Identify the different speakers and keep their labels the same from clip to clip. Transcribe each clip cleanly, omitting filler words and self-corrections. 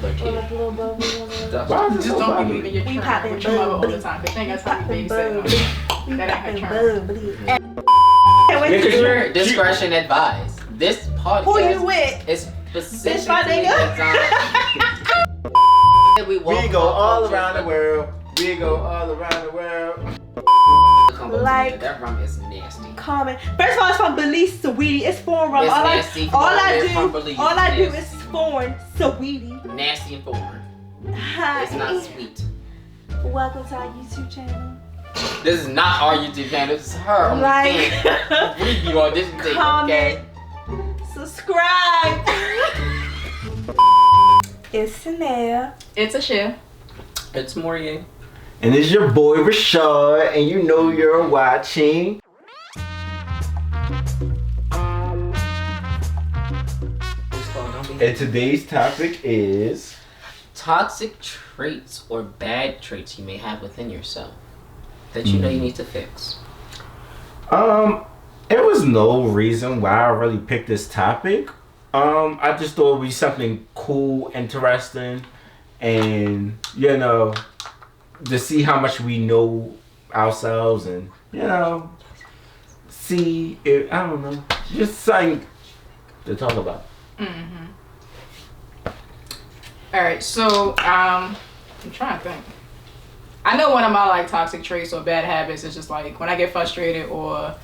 Speaker 1: Or
Speaker 2: kid.
Speaker 1: like a little bubble.
Speaker 3: Just don't be leaving your children with your mother all the time. Cause think that's how we babysit. That ain't her turn.
Speaker 2: Yeah, cause your discretion advised. This podcast
Speaker 1: Who you with?
Speaker 2: is specifically
Speaker 1: my nigga.
Speaker 2: designed.
Speaker 4: We go all around the world. We go all around the world.
Speaker 1: Like
Speaker 2: that rum is nasty.
Speaker 1: Comment. First of all, it's from Belize, sweetie. It's foreign rum.
Speaker 2: It's
Speaker 1: All
Speaker 2: nasty.
Speaker 1: I do is foreign, sweetie.
Speaker 2: Nasty and foreign.
Speaker 1: Hi.
Speaker 2: It's not sweet.
Speaker 1: Welcome to our YouTube channel.
Speaker 2: This is not our YouTube channel. This is her.
Speaker 1: Like,
Speaker 2: review on this thing.
Speaker 1: comment,
Speaker 2: Okay.
Speaker 1: subscribe. It's Taneya.
Speaker 3: It's Ashia.
Speaker 2: It's Moriae.
Speaker 4: And it's your boy Rashad, and you know you're watching. And today's topic is
Speaker 2: toxic traits or bad traits you may have within yourself that you know you need to fix.
Speaker 4: There was no reason why I really picked this topic. I just thought it would be something cool, interesting, and you know, to see how much we know ourselves, and you know, see if I don't know, just something to talk about.
Speaker 3: Mm-hmm. All right, so I'm trying to think. I know one of my like toxic traits or bad habits is just like when I get frustrated or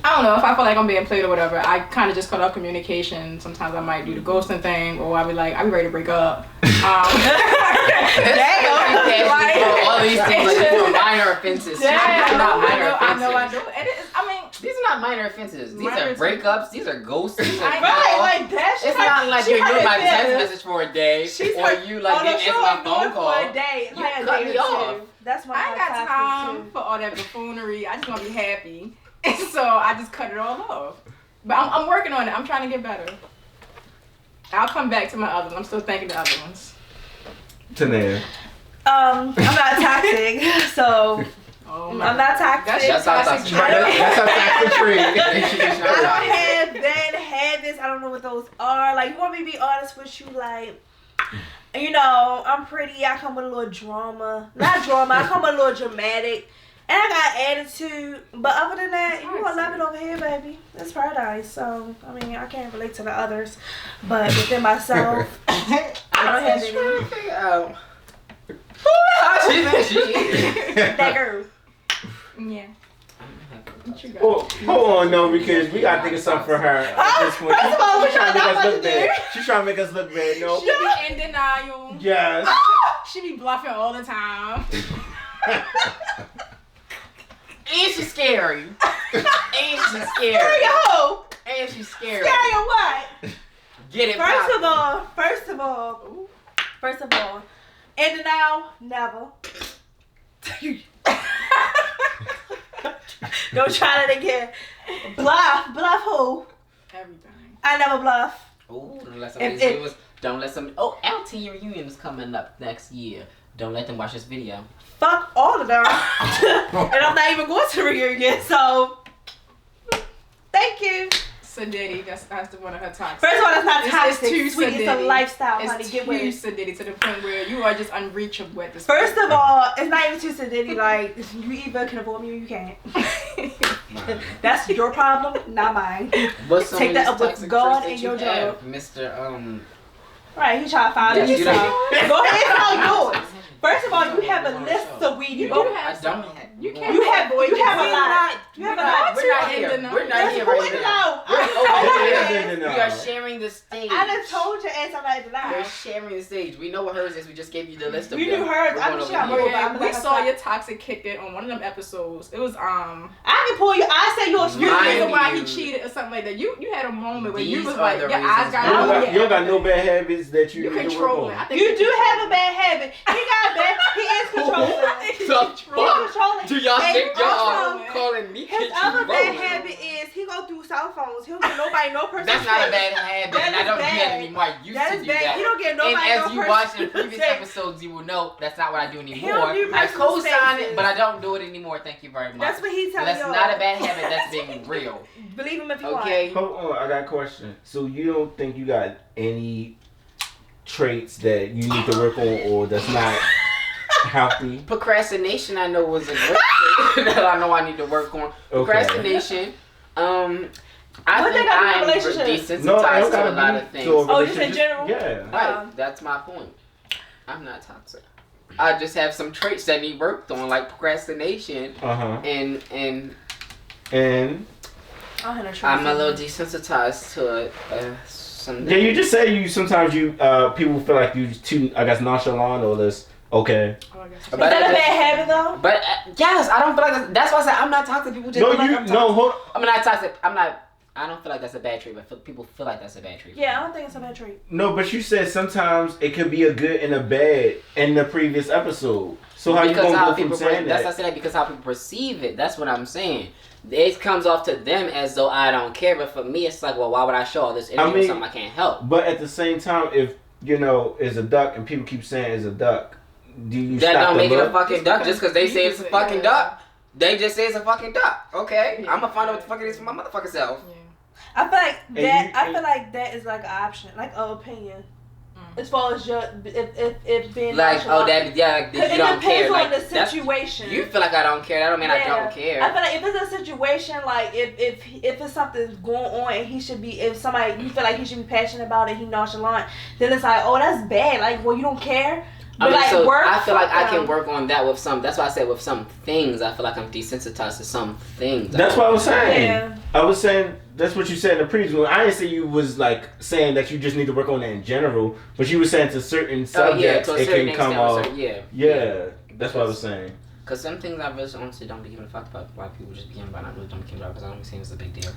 Speaker 3: I don't know if I feel like I'm being played or whatever. I kind of just cut off communication. Sometimes I might do the ghosting thing, or I'll be ready to break up.
Speaker 2: All these things like minor offenses.
Speaker 3: I know. It is. I mean,
Speaker 2: these are not minor offenses. These are breakups. These are ghosts. These are
Speaker 1: Like that.
Speaker 2: It's not like you're getting my text message for a day, or you like didn't answer my phone call.
Speaker 1: For a day.
Speaker 2: You cut me off.
Speaker 1: That's why
Speaker 3: I ain't got time for all that buffoonery. I just want to be happy. And so I just cut it all off. But I'm working on it. I'm trying to get better. I'll come back to my other ones. I'm still thinking the other ones.
Speaker 4: Taneya.
Speaker 1: I'm not toxic, so I'm not toxic.
Speaker 2: That's how toxic.
Speaker 4: That's a toxic trait.
Speaker 1: I don't have bad habits. I don't know what those are. Like, you want me to be honest with you? Like, you know, I'm pretty. I come with a little drama. Not drama. I come with a little dramatic. And I got attitude, but other than that, you gonna love it over here, baby. It's paradise. So, I mean, I can't relate to the others, but within myself, I don't have any. That girl.
Speaker 3: Yeah.
Speaker 4: Well, hold on, no, because we gotta think of something for her at this point.
Speaker 1: First of all,
Speaker 4: She's trying to make us look
Speaker 1: do.
Speaker 4: bad. She's trying to make us look bad. No.
Speaker 3: She be in denial.
Speaker 4: Yes.
Speaker 3: She be bluffing all the time.
Speaker 2: And she's scary. And she's scary.
Speaker 1: Scary hoe.
Speaker 2: And she's scary.
Speaker 1: Scary or what?
Speaker 2: Get it.
Speaker 1: First of all, in denial, never. Don't try that again. Bluff who?
Speaker 3: Everything.
Speaker 1: I never bluff.
Speaker 2: Oh, don't let some. Oh, LT reunion is coming up next year. Don't let them watch this video.
Speaker 1: Fuck all of them. And I'm not even going to the reunion, so thank you.
Speaker 3: Sadiddy, that's one of her toxic.
Speaker 1: First of all, that's not toxic.
Speaker 3: It's too
Speaker 1: Sweet. It's a lifestyle, honey.
Speaker 3: It's
Speaker 1: Get
Speaker 3: too
Speaker 1: with it.
Speaker 3: Sadiddy to the point where you are just unreachable at this
Speaker 1: First
Speaker 3: point.
Speaker 1: of all, it's not even too sadiddy. Like, you either can avoid me or you can't. That's your problem, not mine. Take that up with God and your job.
Speaker 2: Mr.
Speaker 1: Right, he trying to find
Speaker 2: Yes,
Speaker 1: you.
Speaker 2: you
Speaker 1: So.
Speaker 2: don't.
Speaker 1: Go ahead and tell yours. First of all, you have a list of weed. You
Speaker 2: I
Speaker 1: have
Speaker 2: don't.
Speaker 3: You can't.
Speaker 1: You have a lot. You have a lot.
Speaker 2: We're not here. We're not here right now.
Speaker 4: here.
Speaker 2: We are sharing the stage.
Speaker 1: I done told your ass I'm not
Speaker 2: We're
Speaker 1: denied.
Speaker 2: sharing the stage. We know what hers is. We just gave you the list of
Speaker 1: We
Speaker 2: them.
Speaker 1: knew hers.
Speaker 2: We're
Speaker 1: I'm
Speaker 2: going
Speaker 1: sure I'm
Speaker 2: over
Speaker 1: over.
Speaker 2: here.
Speaker 1: I'm
Speaker 3: We
Speaker 1: like,
Speaker 3: saw your toxic kicked it on one of them episodes. It was
Speaker 1: I can pull you. I said yours.
Speaker 3: you
Speaker 2: Mind
Speaker 3: reason why
Speaker 2: you.
Speaker 3: he cheated or something like that. You had a moment where you
Speaker 2: These
Speaker 3: was
Speaker 2: are
Speaker 3: like
Speaker 2: the
Speaker 3: your eyes
Speaker 2: reasons
Speaker 3: got
Speaker 2: why.
Speaker 3: out.
Speaker 4: You don't got no bad habits that you
Speaker 3: You
Speaker 4: need to work
Speaker 3: controlling.
Speaker 4: on.
Speaker 3: I think
Speaker 1: You do have a bad habit. He got bad. He is controlling.
Speaker 2: The fuck? Do y'all
Speaker 1: And
Speaker 2: think y'all
Speaker 1: also,
Speaker 2: calling me
Speaker 1: his other bad habit is he go through cell phones. He don't get nobody no personal
Speaker 2: That's not a
Speaker 1: space.
Speaker 2: bad habit,
Speaker 1: That
Speaker 2: and I
Speaker 1: is
Speaker 2: don't do that
Speaker 1: bad.
Speaker 2: anymore. I used
Speaker 1: That
Speaker 2: to
Speaker 1: is
Speaker 2: do
Speaker 1: bad.
Speaker 2: that.
Speaker 1: He don't get nobody
Speaker 2: And as
Speaker 1: no
Speaker 2: you
Speaker 1: personal
Speaker 2: watch in previous
Speaker 1: space.
Speaker 2: episodes, you will know that's not what I do anymore.
Speaker 1: He don't do
Speaker 2: I
Speaker 1: personal
Speaker 2: co-sign
Speaker 1: spaces.
Speaker 2: it, but I don't do it anymore. Thank you very much.
Speaker 1: That's what he's telling
Speaker 2: That's
Speaker 1: y'all.
Speaker 2: not a bad habit. That's being real.
Speaker 1: Believe him if you
Speaker 2: Okay.
Speaker 4: Hold on, I got a question. So you don't think you got any traits that you need to work on or that's not healthy?
Speaker 2: Procrastination, I know, was a great trait that I know I need to work on. Procrastination. I think I'm desensitized to a lot of things.
Speaker 1: Just in general?
Speaker 4: Yeah.
Speaker 2: Right, that's my point. I'm not toxic. I just have some traits that need worked on, like procrastination. And I'm a little desensitized to it.
Speaker 4: Yeah, you just say sometimes people feel like you too, I guess, nonchalant or this. Okay.
Speaker 1: Is that a bad habit though?
Speaker 2: But yes, I don't feel like that's why I said I'm not toxic. People just feel like I'm toxic.
Speaker 4: Hold on.
Speaker 2: I'm not toxic. I don't feel like that's a bad trait, but people feel like that's a bad trait.
Speaker 1: Yeah, I don't think it's a bad trait.
Speaker 4: No, but you said sometimes it could be a good and a bad in the previous episode. So how you gonna go from saying that?
Speaker 2: That's why I said that, because how people perceive it. That's what I'm saying. It comes off to them as though I don't care, but for me, it's like, well, why would I show all this energy on something I can't help?
Speaker 4: But at the same time, if it's a duck and people keep saying it's a duck, do you
Speaker 2: that
Speaker 4: stop
Speaker 2: don't make
Speaker 4: look?
Speaker 2: it a fucking duck just because they say it's a fucking duck? They just say it's a fucking duck. Okay, I'm gonna find out what the fuck it is for my motherfucking self.
Speaker 1: Yeah. I feel like I feel like that is like an option, like an opinion. As far as your if being
Speaker 2: like, oh, that like, you don't care.
Speaker 1: It depends on
Speaker 2: like,
Speaker 1: the situation.
Speaker 2: You feel like I don't care. That don't mean I don't care.
Speaker 1: I feel like if it's a situation like if it's something going on and he should be, if somebody you feel like he should be passionate about it, he nonchalant, then it's like, oh, that's bad. Like, well, you don't care. But
Speaker 2: I feel like I can work on that with some. That's why I said with some things, I feel like I'm desensitized to some things.
Speaker 4: That's what I was saying.
Speaker 1: Yeah.
Speaker 4: I was saying that's what you said in the previous one. I didn't say you was like saying that you just need to work on that in general, but you were saying to certain subjects it can come off. Yeah, that's what I was saying.
Speaker 2: Because some things I really honestly don't be giving a fuck about. Why people just begin about, I really don't care about, because I don't be saying it's a big deal.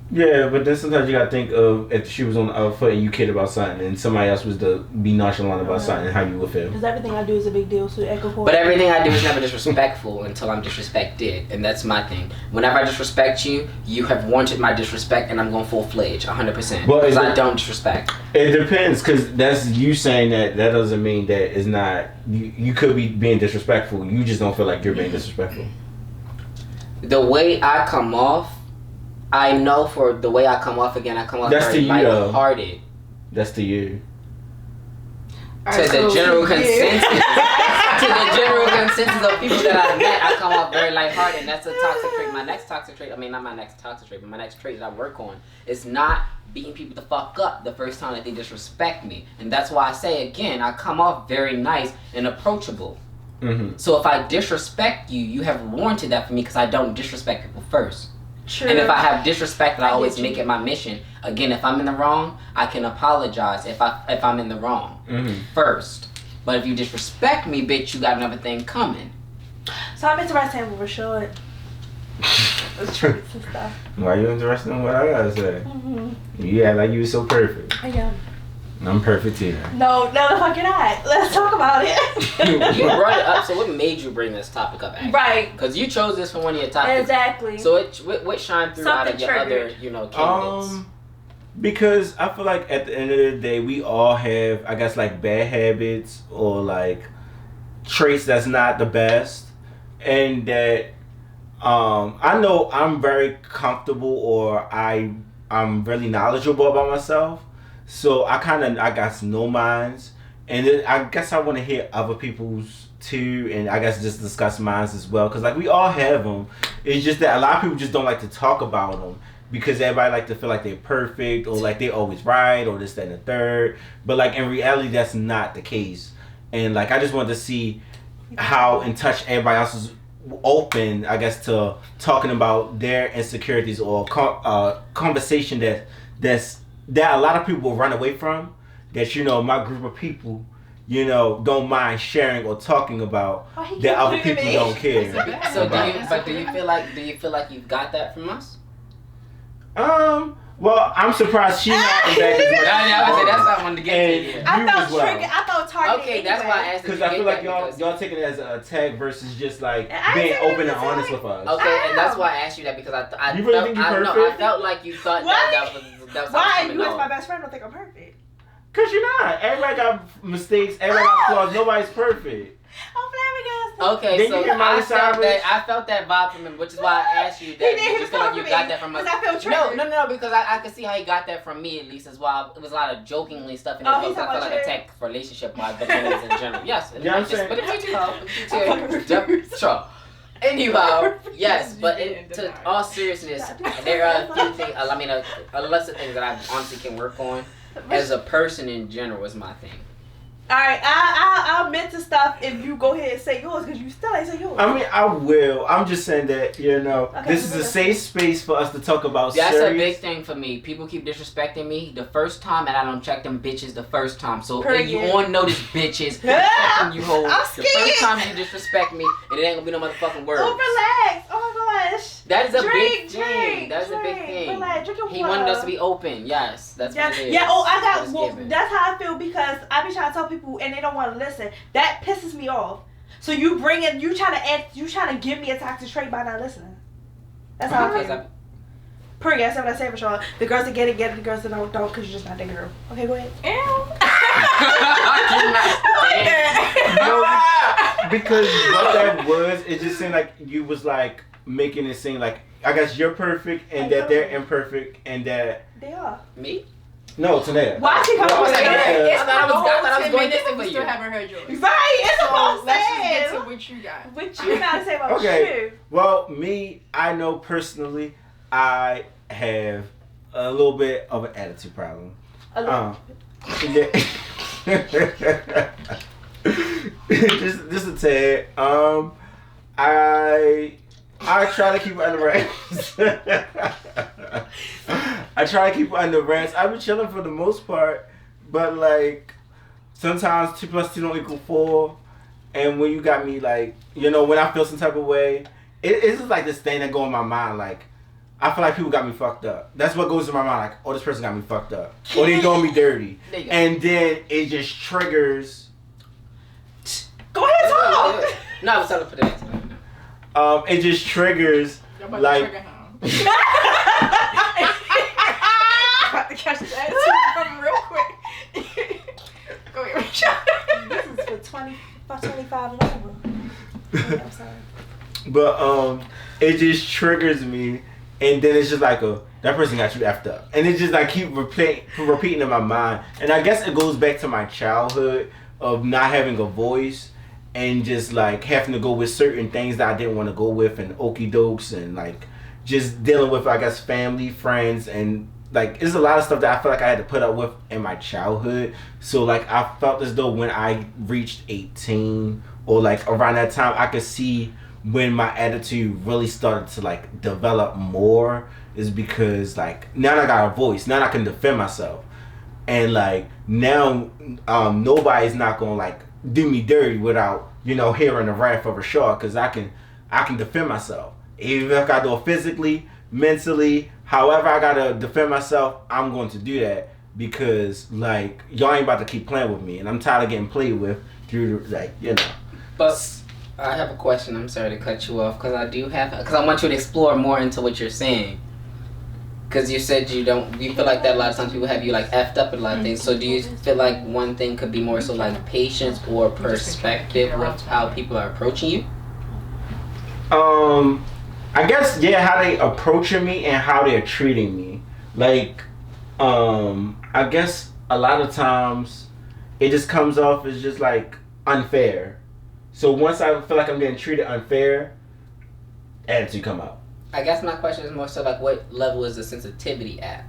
Speaker 4: Yeah, but then sometimes you gotta think of if she was on the other foot and you cared about something and somebody else was to be nonchalant about something and how you would feel.
Speaker 1: Because everything I do is a big deal, so echo for.
Speaker 2: But everything I do is never disrespectful until I'm disrespected, and that's my thing. Whenever I disrespect you, you have warranted my disrespect, and I'm going full-fledged, 100%. Because I don't disrespect.
Speaker 4: It depends, because that's you saying that doesn't mean that it's not. You could be being disrespectful. You just don't feel like you're being disrespectful.
Speaker 2: The way I come off, I know for the way I come off again, I come off very light-hearted.
Speaker 4: That's to you.
Speaker 2: To the general consensus. To the general consensus of people that I met, I come off very lighthearted, and that's a toxic trait. My next toxic trait, not my next toxic trait, but my next trait that I work on is not beating people the fuck up the first time that they disrespect me. And that's why I say again, I come off very nice and approachable. Mm-hmm. So if I disrespect you, you have warranted that for me because I don't disrespect people first. True. And if I have disrespect, I always make it my mission. Again, if I'm in the wrong, I can apologize if I'm in the wrong first. But if you disrespect me, bitch, you got another thing coming.
Speaker 1: So I'm interested in Rashad. Traits and stuff.
Speaker 4: Why are you interested in what I gotta say? Yeah, like you were so perfect.
Speaker 1: I am.
Speaker 4: I'm perfect too.
Speaker 1: No, the fuck you're not. Let's talk about it.
Speaker 2: You brought it up, so what made you bring this topic up, actually?
Speaker 1: Right.
Speaker 2: Because you chose this for one of your topics.
Speaker 1: Exactly.
Speaker 2: So what shined through out of your other, candidates?
Speaker 4: Because I feel like at the end of the day, we all have, I guess, like bad habits or like traits that's not the best, and that I know I'm very comfortable or I'm really knowledgeable about myself. So I guess know mines, and then I guess I want to hear other people's too, and I guess just discuss mines as well, because like we all have them. It's just that a lot of people just don't like to talk about them because everybody like to feel like they're perfect or like they're always right or this, that, and the third. But like in reality, that's not the case. And like I just wanted to see how in touch everybody else is open, I guess, to talking about their insecurities or conversation that a lot of people will run away from, that my group of people don't mind sharing or talking about, that other people don't care.
Speaker 2: So do you feel like you've got that from us?
Speaker 4: Well, I'm surprised she's not back as much.
Speaker 2: I would say that's what I wanted to get to.
Speaker 1: I felt targeted.
Speaker 2: Okay, that's why I asked.
Speaker 4: Because I feel like y'all take it as an attack versus just like being open and honest with us.
Speaker 2: Okay, and that's why I asked you that, because I
Speaker 4: you really think you're perfect?
Speaker 2: I felt like you thought that was
Speaker 1: why? You as my best friend don't think I'm perfect.
Speaker 4: Because you're not. Everybody got mistakes. Everybody got flaws. Nobody's perfect.
Speaker 1: I'm flabbergasted.
Speaker 2: Okay,
Speaker 4: Then
Speaker 2: so
Speaker 4: you hear Miley Cyrus?
Speaker 2: I felt that vibe from him, which is why I asked you that.
Speaker 1: did
Speaker 2: Did you
Speaker 1: his
Speaker 2: feel like you got
Speaker 1: compliment,
Speaker 2: that from us?
Speaker 1: 'cause I feel triggered.
Speaker 2: No, because I could see how he got that from me at least as well. It was a lot of jokingly stuff in it.
Speaker 1: Oh,
Speaker 2: I
Speaker 1: he's
Speaker 2: feel
Speaker 1: talking
Speaker 2: like
Speaker 1: about
Speaker 2: attack relationship wise, but then it was in general. Yes,
Speaker 4: Yeah, I'm saying.
Speaker 2: but it's you sure. Anyhow, yes, but to all seriousness, there are a few things. I mean, a list of things that I honestly can work on as a person in general is my thing.
Speaker 1: Alright, I'll admit to stuff if you go ahead and say yours, because you still ain't say yours.
Speaker 4: I mean, I will. I'm just saying that, you know,
Speaker 1: Okay,
Speaker 4: this is a safe space for us to talk about
Speaker 2: That's
Speaker 4: serious.
Speaker 2: a big thing for me. People keep disrespecting me the first time, and I don't check them bitches the first time. So if you on notice, bitches, I'm you hoes.
Speaker 1: I'm
Speaker 2: The
Speaker 1: scared.
Speaker 2: first time you disrespect me, and it ain't gonna be no motherfucking words.
Speaker 1: Oh, relax. Oh my gosh.
Speaker 2: That is a big
Speaker 1: Drink,
Speaker 2: thing. That is a big
Speaker 1: drink.
Speaker 2: thing.
Speaker 1: Relax, drink your
Speaker 2: He
Speaker 1: water.
Speaker 2: wanted us to be open. Yes, that's
Speaker 1: Yeah,
Speaker 2: what it is.
Speaker 1: yeah. Oh, I got.
Speaker 2: That's
Speaker 1: Well,
Speaker 2: given.
Speaker 1: that's how I feel because I be trying to tell people and they don't want to listen. That pisses me off. So you trying to give me a toxic trait by not listening. That's how I
Speaker 2: Because
Speaker 1: feel. Period. That's what I say, Rashad. The girls that get it, the girls that don't, because you're just not that girl. Okay, go ahead.
Speaker 4: No, because what that was, it just seemed like you was like making it seem like I guess you're perfect and that they're imperfect and that
Speaker 1: They are.
Speaker 2: Me?
Speaker 4: no, Taneya.
Speaker 1: Why she come
Speaker 2: Well,
Speaker 1: with
Speaker 2: I was like,
Speaker 1: that?
Speaker 2: I thought I was going this way for
Speaker 3: We
Speaker 2: you.
Speaker 3: still haven't heard yours.
Speaker 1: Right, it's
Speaker 3: So
Speaker 1: supposed to
Speaker 3: let's just get
Speaker 1: say.
Speaker 3: to what you got.
Speaker 1: What you gotta say about
Speaker 4: Okay.
Speaker 1: you?
Speaker 4: Well, me, I know personally, I have a little bit of an attitude problem.
Speaker 1: A little.
Speaker 4: Yeah. just a tad. I try to keep it under wraps. I try to keep it under wraps. I've been chilling for the most part, but like sometimes 2 + 2 don't equal 4. And when you got me like, you know, when I feel some type of way, it's just like this thing that go in my mind. Like I feel like people got me fucked up. That's what goes in my mind. Like, oh, this person got me fucked up, or they doing me dirty,
Speaker 2: There you go.
Speaker 4: and then it just triggers.
Speaker 1: Go ahead, talk.
Speaker 2: No, I was telling for that.
Speaker 4: It just triggers
Speaker 3: You're about
Speaker 4: like.
Speaker 3: to trigger him. About to catch the attitude from real quick. Go ahead, Rashad.
Speaker 1: This is for 25 and over. Yeah, I'm sorry.
Speaker 4: But it just triggers me, and then it's just like that person got you effed up, and it just like keep repeating in my mind, and I guess it goes back to my childhood of not having a voice, and just like having to go with certain things that I didn't want to go with, and okie dokes, and like just dealing with I guess family, friends, and like it's a lot of stuff that I feel like I had to put up with in my childhood. So like I felt as though when I reached 18 or like around that time, I could see when my attitude really started to like develop more is because like now I got a voice, now I can defend myself, and like now nobody's not gonna like do me dirty without hearing the wrath of Rashad, because I can defend myself, even if I do it physically, mentally, however I gotta defend myself. I'm going to do that because like y'all ain't about to keep playing with me, and I'm tired of getting played with through like
Speaker 2: But I have a question. I'm sorry to cut you off because I want you to explore more into what you're saying. Because you said you feel like that a lot of times people have you like effed up in a lot of things. So do you feel like one thing could be more so like patience or perspective with how people are approaching you?
Speaker 4: I guess how they approaching me and how they're treating me. Like, I guess a lot of times it just comes off as just like unfair. So once I feel like I'm getting treated unfair, attitude come out.
Speaker 2: I guess my question is more so like what level is the sensitivity at?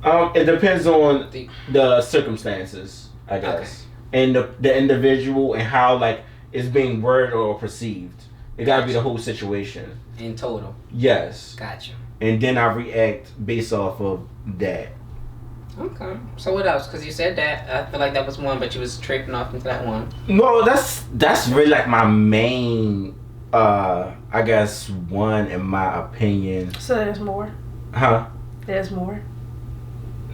Speaker 4: It depends on the circumstances, I guess, and the individual and how like it's being worded or perceived. It gotta be the whole situation.
Speaker 2: In total.
Speaker 4: Yes.
Speaker 2: Gotcha.
Speaker 4: And then I react based off of that.
Speaker 2: Okay. So what else? Because you said that. I feel like that was one, but you was tripping off into that one.
Speaker 4: No, that's really like my main, I guess one in my opinion.
Speaker 1: So there's more.
Speaker 4: Huh?
Speaker 1: There's more.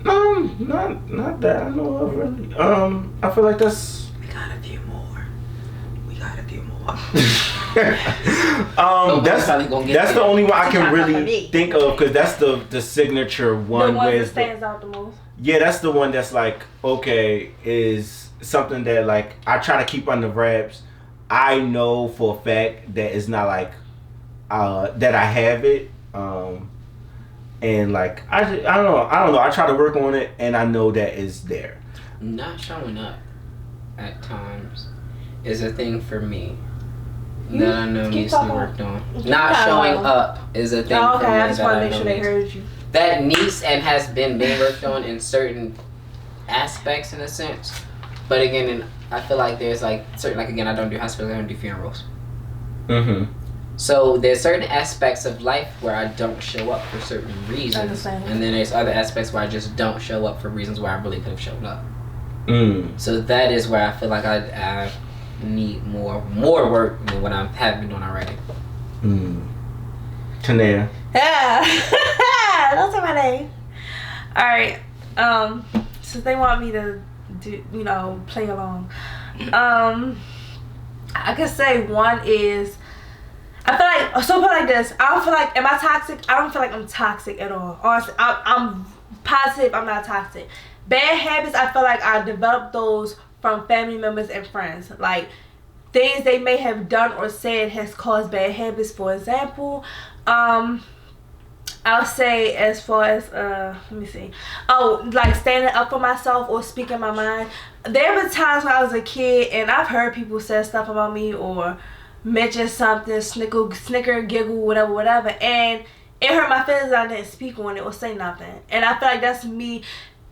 Speaker 4: Not that I know of really. I feel like that's.
Speaker 2: We got a few more.
Speaker 4: That's the only one I can really think of, because that's the signature one.
Speaker 1: The one that stands out the most.
Speaker 4: Yeah, that's the one that's like, okay, is something that like I try to keep under wraps. I know for a fact that it's not like that I have it. And like I don't know. I try to work on it, and I know that it's there.
Speaker 2: Not showing up at times is a thing for me that I know needs to be worked on. Not showing up is a thing for me.
Speaker 1: I just want to make sure they heard you.
Speaker 2: That needs and has been being worked on in certain aspects, in a sense. But again, I feel like there's like certain, like again, I don't do hospitals, I don't do funerals.
Speaker 4: Mm-hmm.
Speaker 2: So there's certain aspects of life where I don't show up for certain reasons, and then there's other aspects where I just don't show up for reasons where I really could have showed up. So that is where I feel like I need more work than what I have been doing already.
Speaker 4: Taneya.
Speaker 1: Yeah. Don't say my name. Alright. Since they want me to do, play along. I could say one is, I feel like, so put it like this, I don't feel like, am I toxic? I don't feel like I'm toxic at all. Honestly, I'm positive I'm not toxic. Bad habits, I feel like I developed those from family members and friends. Like, things they may have done or said has caused bad habits. For example, I'll say as far as, let me see. Oh, like standing up for myself or speaking my mind. There were times when I was a kid and I've heard people say stuff about me or mention something, snicker, giggle, whatever. And it hurt my feelings. I didn't speak on it or say nothing. And I feel like that's me.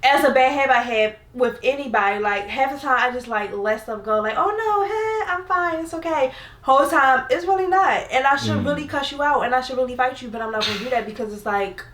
Speaker 1: As a bad habit I have with anybody, like half the time I just like let stuff go, like, oh no, hey, I'm fine, it's okay. Whole time it's really not, and I should really cuss you out and I should really fight you, but I'm not gonna do that because it's like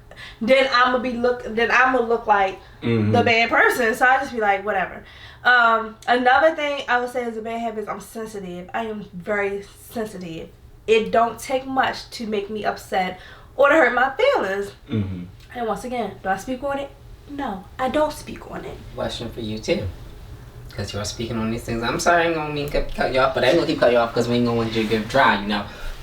Speaker 1: then I'm gonna look like the bad person. So I just be like, whatever. Another thing I would say is a bad habit is I'm sensitive. I am very sensitive. It don't take much to make me upset or to hurt my feelings. And once again, do I speak on it? No, I don't speak on it.
Speaker 2: Question for you too, because you're speaking on these things. I'm sorry, I ain't gonna mean to cut you off, but I ain't gonna keep cut you off because we ain't gonna want you to get dry,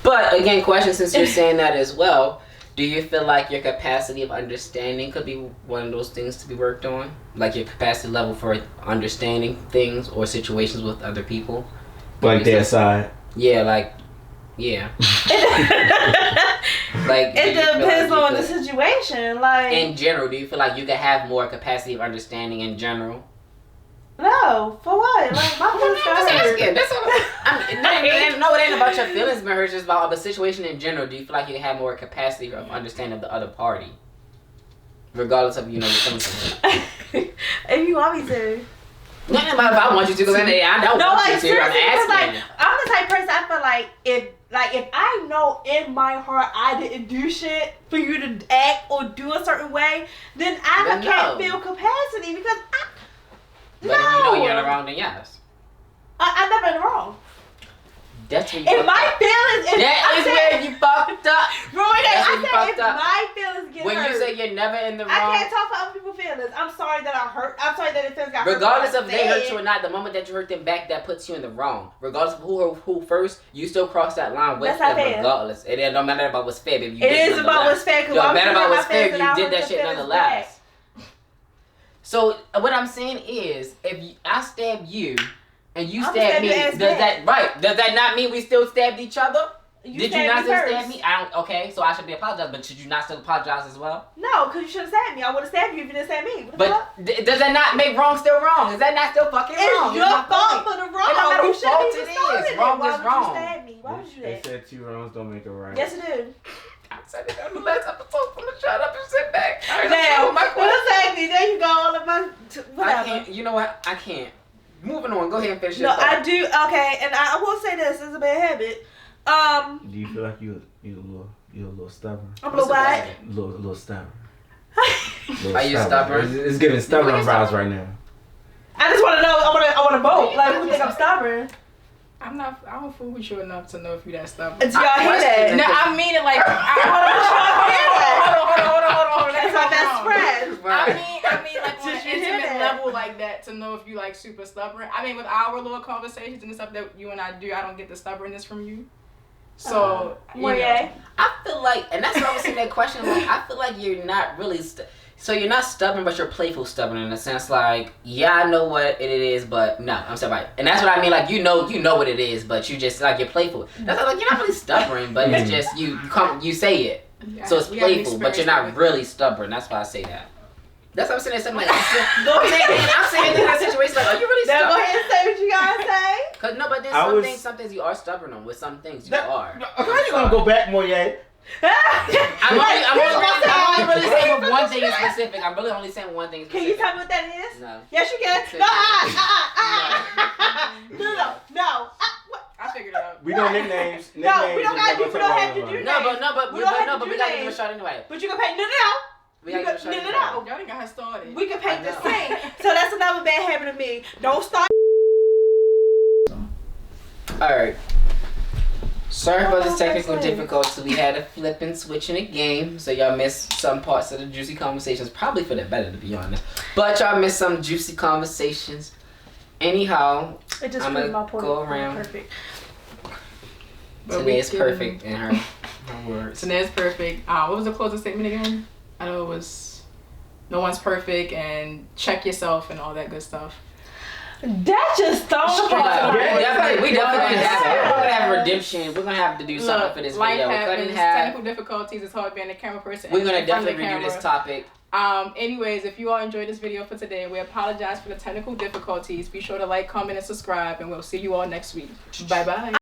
Speaker 2: But again, question, since you're saying that as well, do you feel like your capacity of understanding could be one of those things to be worked on? Like your capacity level for understanding things or situations with other people?
Speaker 4: Like their side?
Speaker 2: Yeah, yeah. Like
Speaker 1: it depends on the situation. Like
Speaker 2: in general, do you feel like you could have more capacity of understanding in general?
Speaker 1: No, for what? Like my feelings got hurt.
Speaker 2: That's all. No, it ain't about your feelings being hurt. It's just about the situation in general. Do you feel like you have more capacity of understanding of the other party, regardless of your feelings?
Speaker 1: If you want me to.
Speaker 2: Nothing about if I want you to, because I don't want you to. I'm asking.
Speaker 1: I'm the type of person I feel like if I know in my heart I didn't do shit for you to act or do a certain way, then I can't feel capacity because
Speaker 2: But if you know you're in the wrong, then yes.
Speaker 1: I'm never in the wrong.
Speaker 2: That's when you
Speaker 1: if my feelings,
Speaker 2: where you fucked up.
Speaker 1: If my feelings get hurt.
Speaker 2: When you say you're never in the wrong.
Speaker 1: I can't talk for other people's feelings. I'm sorry that I hurt. I'm sorry that the feelings got hurt.
Speaker 2: Regardless of they hurt you or not, the moment that you hurt them back, that puts you in the wrong. Regardless of who first, you still cross that line with them regardless. It don't matter about what's fair, baby.
Speaker 1: It is about what's fair.
Speaker 2: It don't matter about what's fair, you did that shit nonetheless. So what I'm saying is, if I stab you and you stab me, does that not mean we still stabbed each other? Did you not still stab me? Okay, so I should be apologizing, but should you not still apologize as well?
Speaker 1: No, because you should have stabbed me. I would have stabbed you if you didn't stab me.
Speaker 2: But does that not make wrong still wrong? Is that not still fucking wrong?
Speaker 1: It's your fault for the wrong.
Speaker 2: It don't matter whose fault it is. Wrong
Speaker 1: is
Speaker 2: wrong.
Speaker 1: Why would you do that?
Speaker 4: They said two wrongs don't make a right.
Speaker 1: Yes, it did.
Speaker 2: I said it on the last episode. I'm gonna shut up and sit back.
Speaker 1: Now, exactly. There you go. All of my whatever.
Speaker 2: I can't. You know what? I can't. Moving on. Go ahead and finish.
Speaker 1: No, I do. Okay, and I will say this is a bad habit.
Speaker 4: Do you feel like you're a little stubborn?
Speaker 1: I'm a little what?
Speaker 4: Little stubborn.
Speaker 2: Are you stubborn?
Speaker 4: It's giving stubborn vibes right now.
Speaker 1: I just want to know. I want to vote. Like, who think I'm stubborn?
Speaker 3: I don't fool with you enough to know if you that stubborn.
Speaker 1: Do y'all hear that?
Speaker 3: No, I mean it like. Hold on.
Speaker 1: That's my best friend.
Speaker 3: I mean like on an intimate level like that to know if you like super stubborn. I mean with our little conversations and the stuff that you and I do, I don't get the stubbornness from you. So
Speaker 1: Moriae.
Speaker 2: I feel like, and that's why I was saying that question. Like, I feel like you're not really. So you're not stubborn, but you're playful stubborn in a sense. Like, yeah, I know what it is, but no, I'm stubborn. And that's what I mean. Like, you know what it is, but you just like you're playful. That's like you're not really stubborn, but it's just you say it.
Speaker 3: Yeah,
Speaker 2: So it's playful, but you're not really stubborn. That's why I say that. That's what I'm saying. Something like I'm saying in that situation, like, are you really stubborn?
Speaker 1: Now go ahead and say what you gotta say.
Speaker 2: Cause no, but there's some things you are stubborn on. With some things you are.
Speaker 4: How you gonna go back, Moriae?
Speaker 2: I'm only really saying one thing in specific. I'm really only saying one thing in specific.
Speaker 1: Can you tell me what that is?
Speaker 2: No.
Speaker 1: Yes, you can. No.
Speaker 3: I figured it out.
Speaker 4: We know nicknames.
Speaker 1: No, we don't gotta do. We don't have to do
Speaker 2: No, but
Speaker 1: We don't have to
Speaker 2: we
Speaker 1: do
Speaker 2: gotta give
Speaker 1: names.
Speaker 2: a shot anyway.
Speaker 1: But you can paint. No.
Speaker 2: We gotta give a shot anyway.
Speaker 1: No.
Speaker 3: Y'all didn't got her started.
Speaker 1: We can paint
Speaker 2: I
Speaker 1: the
Speaker 2: know.
Speaker 1: scene. So that's another bad habit of me. Don't start.
Speaker 2: Alright. Sorry for the technical difficulties. We had a flip and switch in the game, so y'all missed some parts of the juicy conversations. Probably for the better, to be honest. But y'all missed some juicy conversations. Anyhow,
Speaker 1: It just
Speaker 2: I'm
Speaker 1: proved my
Speaker 2: gonna
Speaker 1: point.
Speaker 2: go around.
Speaker 1: Perfect.
Speaker 2: Taneya is perfect in her words.
Speaker 3: Taneya is perfect. What was the closing statement again? I know it was, no one's perfect, and check yourself and all that good stuff.
Speaker 1: That just thrown
Speaker 3: Straight
Speaker 1: apart.
Speaker 3: up.
Speaker 2: We definitely gonna have redemption. We're gonna have to do something for this
Speaker 3: life
Speaker 2: video.
Speaker 3: happens, technical difficulties. It's hard being a camera person.
Speaker 2: We're gonna
Speaker 3: and in front of
Speaker 2: definitely
Speaker 3: the
Speaker 2: review this
Speaker 3: camera.
Speaker 2: topic.
Speaker 3: Anyways, if you all enjoyed this video for today, we apologize for the technical difficulties. Be sure to like, comment, and subscribe, and we'll see you all next week. Bye bye.